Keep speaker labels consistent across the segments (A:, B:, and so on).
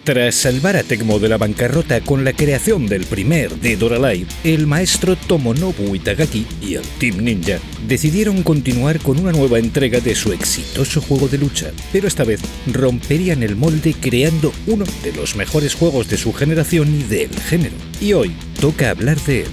A: Tras salvar a Tecmo de la bancarrota con la creación del primer Dead or Alive, el maestro Tomonobu Itagaki y el Team Ninja decidieron continuar con una nueva entrega de su exitoso juego de lucha, pero esta vez romperían el molde creando uno de los mejores juegos de su generación y del género. Y hoy toca hablar de él.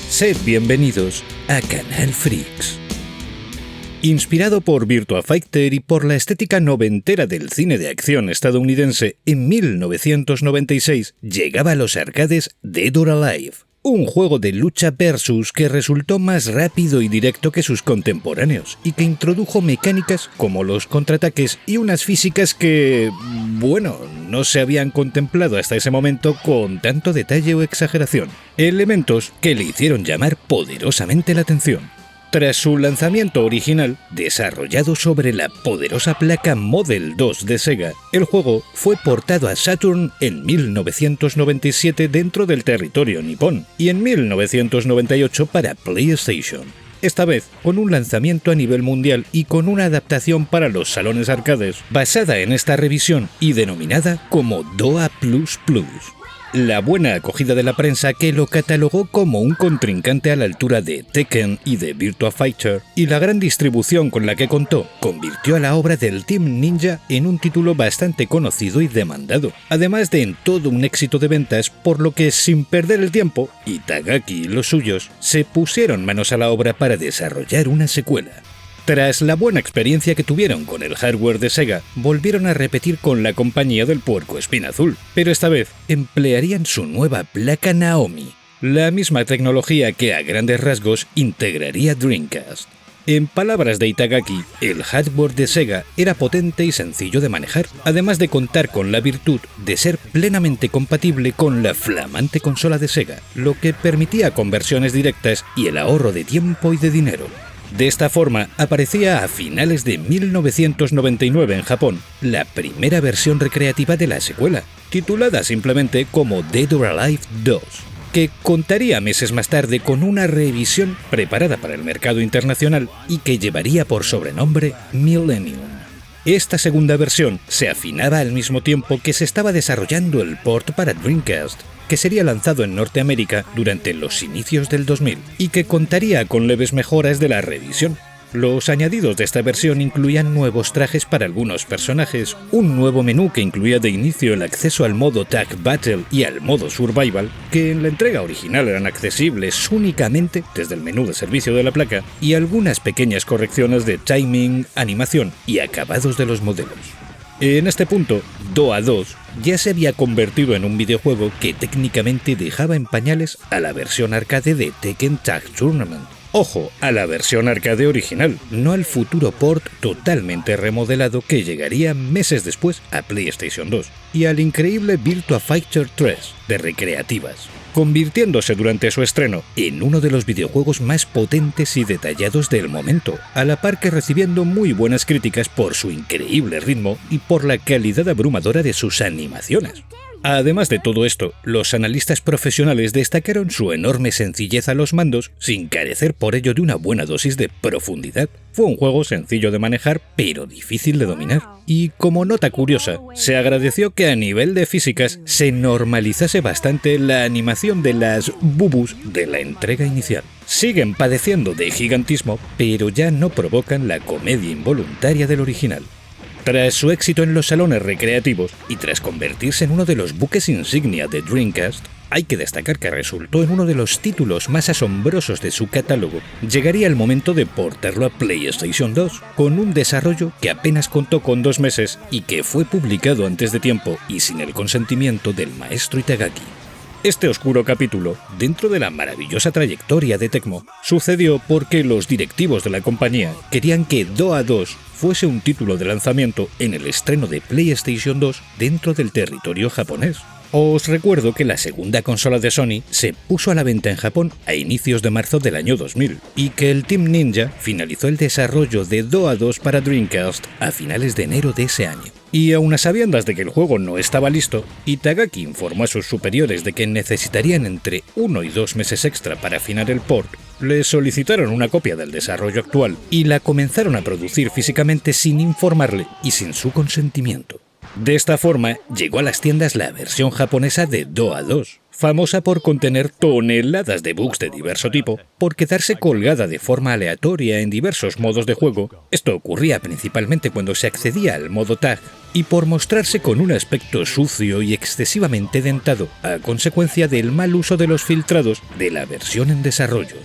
A: Sed bienvenidos a Canal Freaks. Inspirado por Virtua Fighter y por la estética noventera del cine de acción estadounidense, en 1996 llegaba a los arcades Dead or Alive, un juego de lucha versus que resultó más rápido y directo que sus contemporáneos y que introdujo mecánicas como los contraataques y unas físicas que, no se habían contemplado hasta ese momento con tanto detalle o exageración. Elementos que le hicieron llamar poderosamente la atención. Tras su lanzamiento original, desarrollado sobre la poderosa placa Model 2 de Sega, el juego fue portado a Saturn en 1997 dentro del territorio nipón y en 1998 para PlayStation. Esta vez con un lanzamiento a nivel mundial y con una adaptación para los salones arcades basada en esta revisión y denominada como DOA++. La buena acogida de la prensa, que lo catalogó como un contrincante a la altura de Tekken y de Virtua Fighter, y la gran distribución con la que contó, convirtió a la obra del Team Ninja en un título bastante conocido y demandado, además de en todo un éxito de ventas, por lo que sin perder el tiempo, Itagaki y los suyos se pusieron manos a la obra para desarrollar una secuela. Tras la buena experiencia que tuvieron con el hardware de Sega, volvieron a repetir con la compañía del Puercoespín Azul, pero esta vez emplearían su nueva placa Naomi, la misma tecnología que a grandes rasgos integraría Dreamcast. En palabras de Itagaki, el hardware de Sega era potente y sencillo de manejar, además de contar con la virtud de ser plenamente compatible con la flamante consola de Sega, lo que permitía conversiones directas y el ahorro de tiempo y de dinero. De esta forma, aparecía a finales de 1999 en Japón la primera versión recreativa de la secuela, titulada simplemente como Dead or Alive 2, que contaría meses más tarde con una revisión preparada para el mercado internacional y que llevaría por sobrenombre Millennium. Esta segunda versión se afinaba al mismo tiempo que se estaba desarrollando el port para Dreamcast, que sería lanzado en Norteamérica durante los inicios del 2000 y que contaría con leves mejoras de la revisión. Los añadidos de esta versión incluían nuevos trajes para algunos personajes, un nuevo menú que incluía de inicio el acceso al modo Tag Battle y al modo Survival, que en la entrega original eran accesibles únicamente desde el menú de servicio de la placa, y algunas pequeñas correcciones de timing, animación y acabados de los modelos. En este punto, DOA 2 ya se había convertido en un videojuego que técnicamente dejaba en pañales a la versión arcade de Tekken Tag Tournament. Ojo, a la versión arcade original, no al futuro port totalmente remodelado que llegaría meses después a PlayStation 2, y al increíble Virtua Fighter 3 de recreativas, convirtiéndose durante su estreno en uno de los videojuegos más potentes y detallados del momento, a la par que recibiendo muy buenas críticas por su increíble ritmo y por la calidad abrumadora de sus animaciones. Además de todo esto, los analistas profesionales destacaron su enorme sencillez a los mandos, sin carecer por ello de una buena dosis de profundidad. Fue un juego sencillo de manejar, pero difícil de dominar. Y como nota curiosa, se agradeció que a nivel de físicas se normalizase bastante la animación de las bubus de la entrega inicial. Siguen padeciendo de gigantismo, pero ya no provocan la comedia involuntaria del original. Tras su éxito en los salones recreativos y tras convertirse en uno de los buques insignia de Dreamcast, hay que destacar que resultó en uno de los títulos más asombrosos de su catálogo. Llegaría el momento de portarlo a PlayStation 2, con un desarrollo que apenas contó con 2 meses y que fue publicado antes de tiempo y sin el consentimiento del maestro Itagaki. Este oscuro capítulo, dentro de la maravillosa trayectoria de Tecmo, sucedió porque los directivos de la compañía querían que DOA 2 fuese un título de lanzamiento en el estreno de PlayStation 2 dentro del territorio japonés. Os recuerdo que la segunda consola de Sony se puso a la venta en Japón a inicios de marzo del año 2000 y que el Team Ninja finalizó el desarrollo de DOA 2 para Dreamcast a finales de enero de ese año. Y aun a sabiendas de que el juego no estaba listo, Itagaki informó a sus superiores de que necesitarían entre 1 y 2 meses extra para afinar el port. Le solicitaron una copia del desarrollo actual y la comenzaron a producir físicamente sin informarle y sin su consentimiento. De esta forma, llegó a las tiendas la versión japonesa de DOA 2, famosa por contener toneladas de bugs de diverso tipo, por quedarse colgada de forma aleatoria en diversos modos de juego. Esto ocurría principalmente cuando se accedía al modo tag, y por mostrarse con un aspecto sucio y excesivamente dentado, a consecuencia del mal uso de los filtrados de la versión en desarrollo.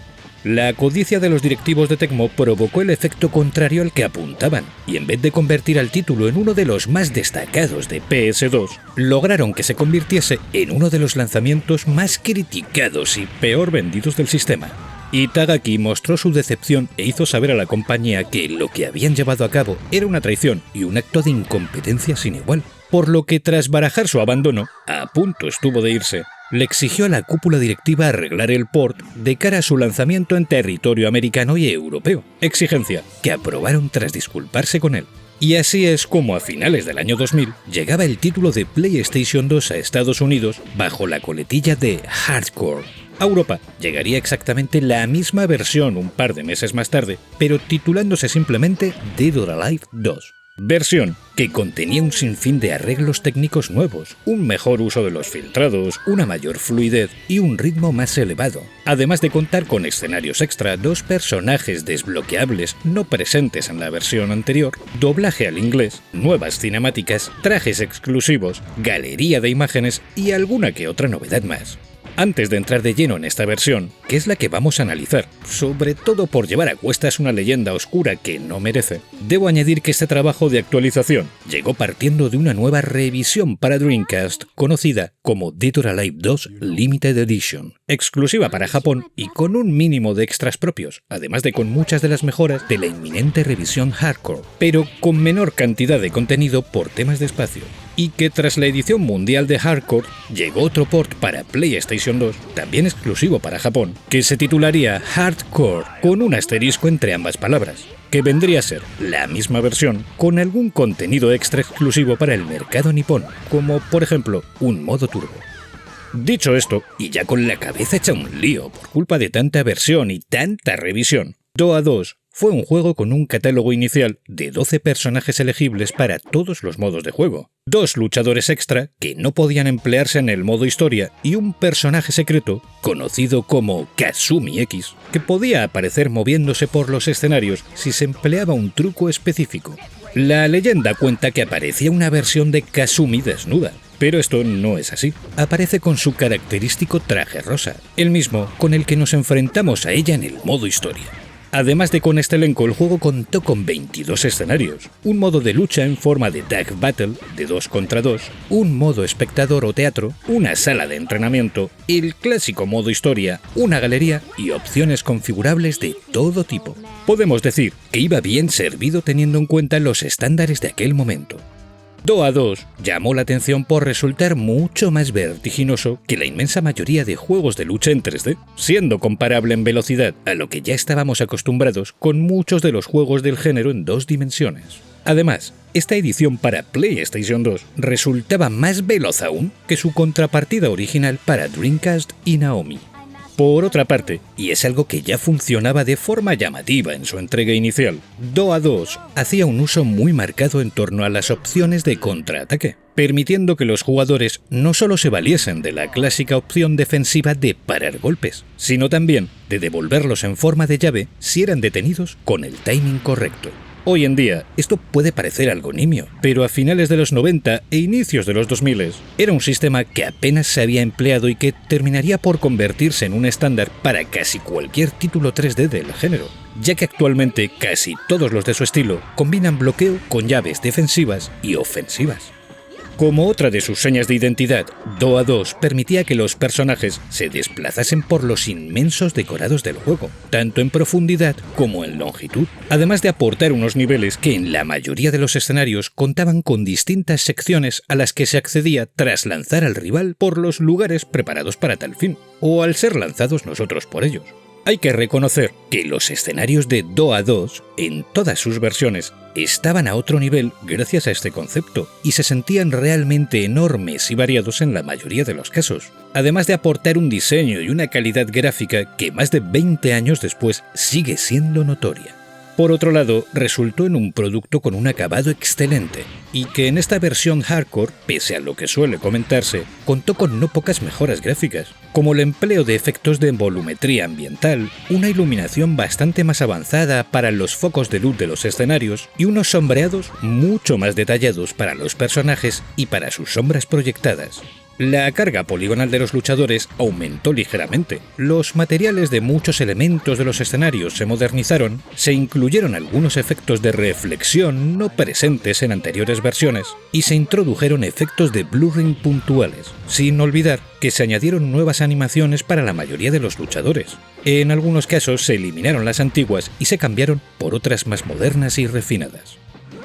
A: La codicia de los directivos de Tecmo provocó el efecto contrario al que apuntaban, y en vez de convertir al título en uno de los más destacados de PS2, lograron que se convirtiese en uno de los lanzamientos más criticados y peor vendidos del sistema. Itagaki mostró su decepción e hizo saber a la compañía que lo que habían llevado a cabo era una traición y un acto de incompetencia sin igual, por lo que tras barajar su abandono, a punto estuvo de irse, le exigió a la cúpula directiva arreglar el port de cara a su lanzamiento en territorio americano y europeo, exigencia que aprobaron tras disculparse con él. Y así es como a finales del año 2000 llegaba el título de PlayStation 2 a Estados Unidos bajo la coletilla de Hardcore. A Europa llegaría exactamente la misma versión un par de meses más tarde, pero titulándose simplemente Dead or Alive 2. Versión que contenía un sinfín de arreglos técnicos nuevos, un mejor uso de los filtrados, una mayor fluidez y un ritmo más elevado, además de contar con escenarios extra, 2 personajes desbloqueables no presentes en la versión anterior, doblaje al inglés, nuevas cinemáticas, trajes exclusivos, galería de imágenes y alguna que otra novedad más. Antes de entrar de lleno en esta versión, que es la que vamos a analizar, sobre todo por llevar a cuestas una leyenda oscura que no merece, debo añadir que este trabajo de actualización llegó partiendo de una nueva revisión para Dreamcast conocida como Dead or Alive 2 Limited Edition, exclusiva para Japón y con un mínimo de extras propios, además de con muchas de las mejoras de la inminente revisión Hardcore, pero con menor cantidad de contenido por temas de espacio. Y que tras la edición mundial de Hardcore llegó otro port para PlayStation 2, también exclusivo para Japón, que se titularía Hardcore, con un asterisco entre ambas palabras, que vendría a ser la misma versión con algún contenido extra exclusivo para el mercado nipón, como por ejemplo un modo turbo. Dicho esto, y ya con la cabeza hecha un lío por culpa de tanta versión y tanta revisión, DOA 2 fue un juego con un catálogo inicial de 12 personajes elegibles para todos los modos de juego, 2 luchadores extra que no podían emplearse en el modo historia y un personaje secreto, conocido como Kazumi X, que podía aparecer moviéndose por los escenarios si se empleaba un truco específico. La leyenda cuenta que aparecía una versión de Kazumi desnuda, pero esto no es así. Aparece con su característico traje rosa, el mismo con el que nos enfrentamos a ella en el modo historia. Además de con este elenco, el juego contó con 22 escenarios, un modo de lucha en forma de Tag Battle de 2 contra 2, un modo espectador o teatro, una sala de entrenamiento, el clásico modo historia, una galería y opciones configurables de todo tipo. Podemos decir que iba bien servido teniendo en cuenta los estándares de aquel momento. DOA 2 llamó la atención por resultar mucho más vertiginoso que la inmensa mayoría de juegos de lucha en 3D, siendo comparable en velocidad a lo que ya estábamos acostumbrados con muchos de los juegos del género en 2 dimensiones. Además, esta edición para PlayStation 2 resultaba más veloz aún que su contrapartida original para Dreamcast y Naomi. Por otra parte, y es algo que ya funcionaba de forma llamativa en su entrega inicial, DOA 2 hacía un uso muy marcado en torno a las opciones de contraataque, permitiendo que los jugadores no solo se valiesen de la clásica opción defensiva de parar golpes, sino también de devolverlos en forma de llave si eran detenidos con el timing correcto. Hoy en día, esto puede parecer algo nimio, pero a finales de los 90 e inicios de los 2000 era un sistema que apenas se había empleado y que terminaría por convertirse en un estándar para casi cualquier título 3D del género, ya que actualmente casi todos los de su estilo combinan bloqueo con llaves defensivas y ofensivas. Como otra de sus señas de identidad, DOA 2 permitía que los personajes se desplazasen por los inmensos decorados del juego, tanto en profundidad como en longitud, además de aportar unos niveles que en la mayoría de los escenarios contaban con distintas secciones a las que se accedía tras lanzar al rival por los lugares preparados para tal fin, o al ser lanzados nosotros por ellos. Hay que reconocer que los escenarios de DOA 2, en todas sus versiones, estaban a otro nivel gracias a este concepto y se sentían realmente enormes y variados en la mayoría de los casos, además de aportar un diseño y una calidad gráfica que más de 20 años después sigue siendo notoria. Por otro lado, resultó en un producto con un acabado excelente, y que en esta versión hardcore, pese a lo que suele comentarse, contó con no pocas mejoras gráficas, como el empleo de efectos de volumetría ambiental, una iluminación bastante más avanzada para los focos de luz de los escenarios y unos sombreados mucho más detallados para los personajes y para sus sombras proyectadas. La carga poligonal de los luchadores aumentó ligeramente, los materiales de muchos elementos de los escenarios se modernizaron, se incluyeron algunos efectos de reflexión no presentes en anteriores versiones y se introdujeron efectos de blurring puntuales, sin olvidar que se añadieron nuevas animaciones para la mayoría de los luchadores. En algunos casos se eliminaron las antiguas y se cambiaron por otras más modernas y refinadas.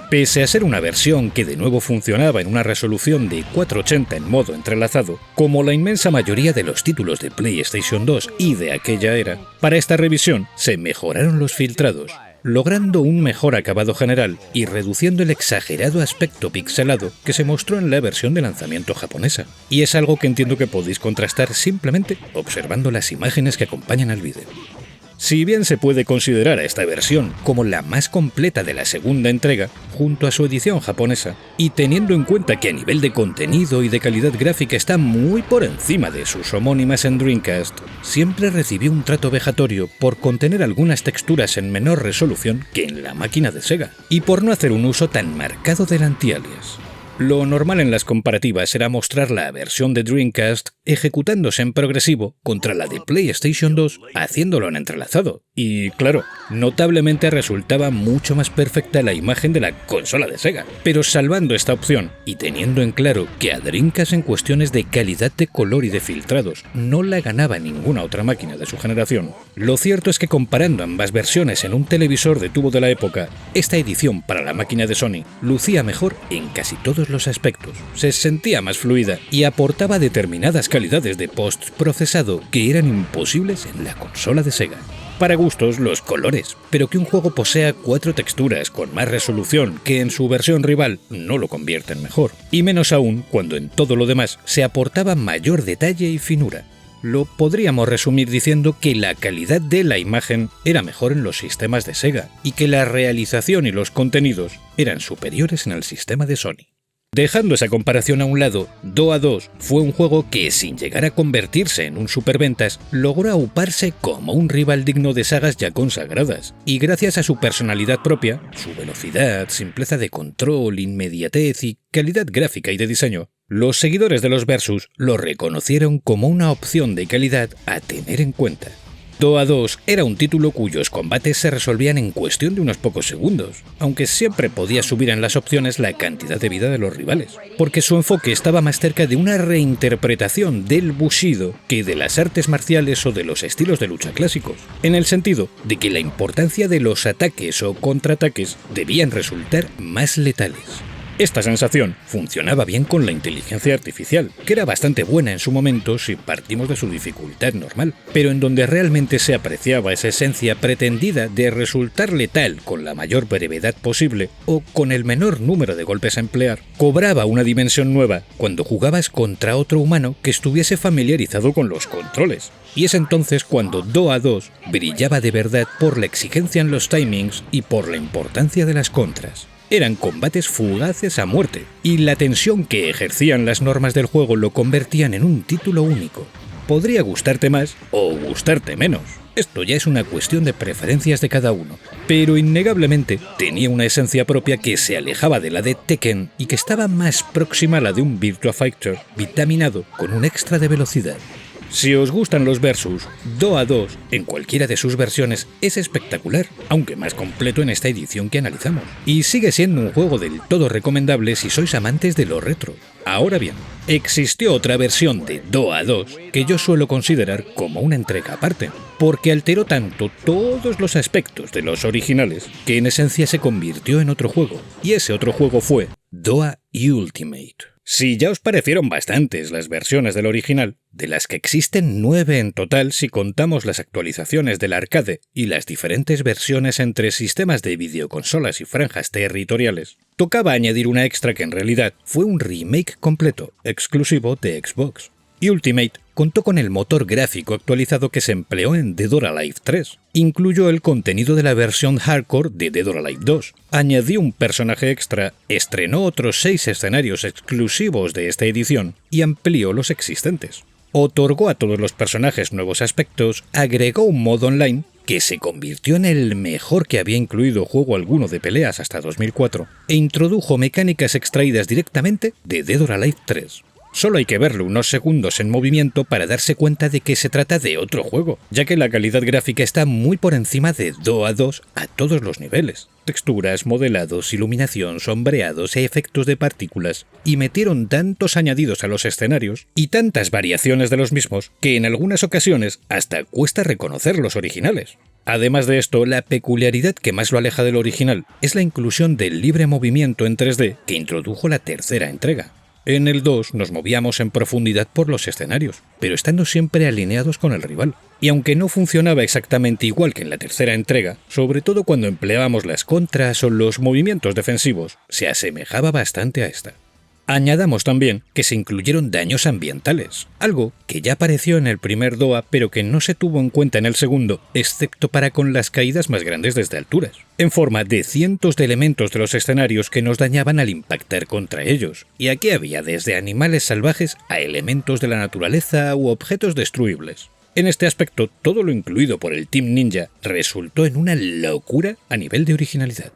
A: Pese a ser una versión que de nuevo funcionaba en una resolución de 480 en modo entrelazado, como la inmensa mayoría de los títulos de PlayStation 2 y de aquella era, para esta revisión se mejoraron los filtrados, logrando un mejor acabado general y reduciendo el exagerado aspecto pixelado que se mostró en la versión de lanzamiento japonesa. Y es algo que entiendo que podéis contrastar simplemente observando las imágenes que acompañan al vídeo. Si bien se puede considerar a esta versión como la más completa de la segunda entrega, junto a su edición japonesa, y teniendo en cuenta que a nivel de contenido y de calidad gráfica está muy por encima de sus homónimas en Dreamcast, siempre recibió un trato vejatorio por contener algunas texturas en menor resolución que en la máquina de Sega, y por no hacer un uso tan marcado del anti-alias. Lo normal en las comparativas era mostrar la versión de Dreamcast ejecutándose en progresivo contra la de PlayStation 2, haciéndolo en entrelazado. Y claro, notablemente resultaba mucho más perfecta la imagen de la consola de Sega. Pero salvando esta opción y teniendo en claro que a Dreamcast en cuestiones de calidad de color y de filtrados no la ganaba ninguna otra máquina de su generación, lo cierto es que comparando ambas versiones en un televisor de tubo de la época, esta edición para la máquina de Sony lucía mejor en casi todos los aspectos, se sentía más fluida y aportaba determinadas calidades de post-procesado que eran imposibles en la consola de Sega. Para gustos, los colores, pero que un juego posea 4 texturas con más resolución que en su versión rival no lo convierten mejor, y menos aún cuando en todo lo demás se aportaba mayor detalle y finura. Lo podríamos resumir diciendo que la calidad de la imagen era mejor en los sistemas de Sega y que la realización y los contenidos eran superiores en el sistema de Sony. Dejando esa comparación a un lado, DOA 2 fue un juego que, sin llegar a convertirse en un superventas, logró auparse como un rival digno de sagas ya consagradas, y gracias a su personalidad propia, su velocidad, simpleza de control, inmediatez y calidad gráfica y de diseño, los seguidores de los Versus lo reconocieron como una opción de calidad a tener en cuenta. DOA 2 era un título cuyos combates se resolvían en cuestión de unos pocos segundos, aunque siempre podía subir en las opciones la cantidad de vida de los rivales, porque su enfoque estaba más cerca de una reinterpretación del Bushido que de las artes marciales o de los estilos de lucha clásicos, en el sentido de que la importancia de los ataques o contraataques debían resultar más letales. Esta sensación funcionaba bien con la inteligencia artificial, que era bastante buena en su momento si partimos de su dificultad normal, pero en donde realmente se apreciaba esa esencia pretendida de resultar letal con la mayor brevedad posible o con el menor número de golpes a emplear, cobraba una dimensión nueva cuando jugabas contra otro humano que estuviese familiarizado con los controles. Y es entonces cuando DOA 2 brillaba de verdad por la exigencia en los timings y por la importancia de las contras. Eran combates fugaces a muerte, y la tensión que ejercían las normas del juego lo convertían en un título único. Podría gustarte más o gustarte menos. Esto ya es una cuestión de preferencias de cada uno, pero innegablemente tenía una esencia propia que se alejaba de la de Tekken y que estaba más próxima a la de un Virtua Fighter vitaminado con un extra de velocidad. Si os gustan los Versus, DOA 2, en cualquiera de sus versiones, es espectacular, aunque más completo en esta edición que analizamos. Y sigue siendo un juego del todo recomendable si sois amantes de lo retro. Ahora bien, existió otra versión de DOA 2 que yo suelo considerar como una entrega aparte, porque alteró tanto todos los aspectos de los originales que en esencia se convirtió en otro juego, y ese otro juego fue DOA Ultimate. Si ya os parecieron bastantes las versiones del original, de las que existen 9 en total si contamos las actualizaciones del arcade y las diferentes versiones entre sistemas de videoconsolas y franjas territoriales, tocaba añadir una extra que en realidad fue un remake completo, exclusivo de Xbox. Ultimate contó con el motor gráfico actualizado que se empleó en Dead or Alive 3, incluyó el contenido de la versión hardcore de Dead or Alive 2, añadió un personaje extra, estrenó otros 6 escenarios exclusivos de esta edición y amplió los existentes. Otorgó a todos los personajes nuevos aspectos, agregó un modo online que se convirtió en el mejor que había incluido juego alguno de peleas hasta 2004, e introdujo mecánicas extraídas directamente de Dead or Alive 3. Solo hay que verlo unos segundos en movimiento para darse cuenta de que se trata de otro juego, ya que la calidad gráfica está muy por encima de 2 a todos los niveles. Texturas, modelados, iluminación, sombreados e efectos de partículas, y metieron tantos añadidos a los escenarios y tantas variaciones de los mismos que en algunas ocasiones hasta cuesta reconocer los originales. Además de esto, la peculiaridad que más lo aleja del original es la inclusión del libre movimiento en 3D que introdujo la tercera entrega. En el 2 nos movíamos en profundidad por los escenarios, pero estando siempre alineados con el rival. Y aunque no funcionaba exactamente igual que en la tercera entrega, sobre todo cuando empleábamos las contras o los movimientos defensivos, se asemejaba bastante a esta. Añadamos también que se incluyeron daños ambientales, algo que ya apareció en el primer DOA pero que no se tuvo en cuenta en el segundo, excepto para con las caídas más grandes desde alturas, en forma de cientos de elementos de los escenarios que nos dañaban al impactar contra ellos, y aquí había desde animales salvajes a elementos de la naturaleza u objetos destruibles. En este aspecto, todo lo incluido por el Team Ninja resultó en una locura a nivel de originalidad.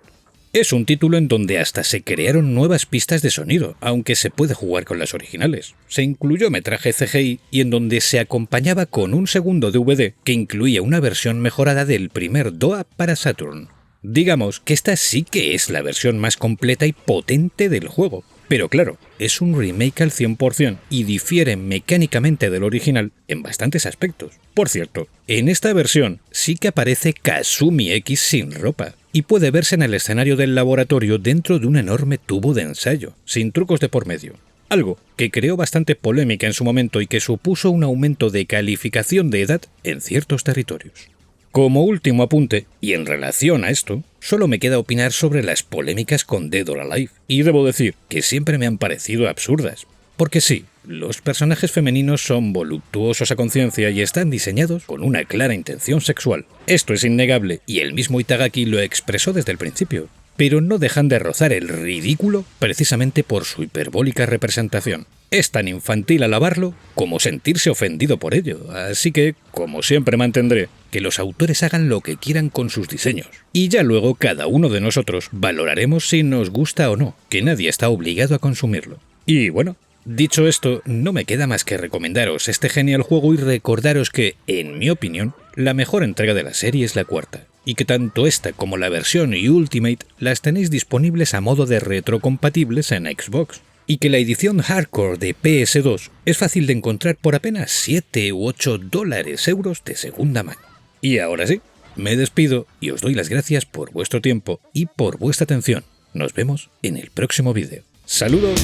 A: Es un título en donde hasta se crearon nuevas pistas de sonido, aunque se puede jugar con las originales. Se incluyó metraje CGI y en donde se acompañaba con un segundo DVD que incluía una versión mejorada del primer DOA para Saturn. Digamos que esta sí que es la versión más completa y potente del juego. Pero claro, es un remake al 100% y difiere mecánicamente del original en bastantes aspectos. Por cierto, en esta versión sí que aparece Kazumi X sin ropa y puede verse en el escenario del laboratorio dentro de un enorme tubo de ensayo, sin trucos de por medio. Algo que creó bastante polémica en su momento y que supuso un aumento de calificación de edad en ciertos territorios. Como último apunte, y en relación a esto, solo me queda opinar sobre las polémicas con Dead or Alive, y debo decir que siempre me han parecido absurdas. Porque sí, los personajes femeninos son voluptuosos a conciencia y están diseñados con una clara intención sexual. Esto es innegable, y el mismo Itagaki lo expresó desde el principio, pero no dejan de rozar el ridículo precisamente por su hiperbólica representación. Es tan infantil alabarlo como sentirse ofendido por ello, así que, como siempre mantendré, que los autores hagan lo que quieran con sus diseños. Y ya luego cada uno de nosotros valoraremos si nos gusta o no, que nadie está obligado a consumirlo. Y bueno, dicho esto, no me queda más que recomendaros este genial juego y recordaros que, en mi opinión, la mejor entrega de la serie es la cuarta, y que tanto esta como la versión Ultimate las tenéis disponibles a modo de retrocompatibles en Xbox, y que la edición hardcore de PS2 es fácil de encontrar por apenas 7 u 8 euros de segunda mano. Y ahora sí, me despido y os doy las gracias por vuestro tiempo y por vuestra atención. Nos vemos en el próximo vídeo. ¡Saludos!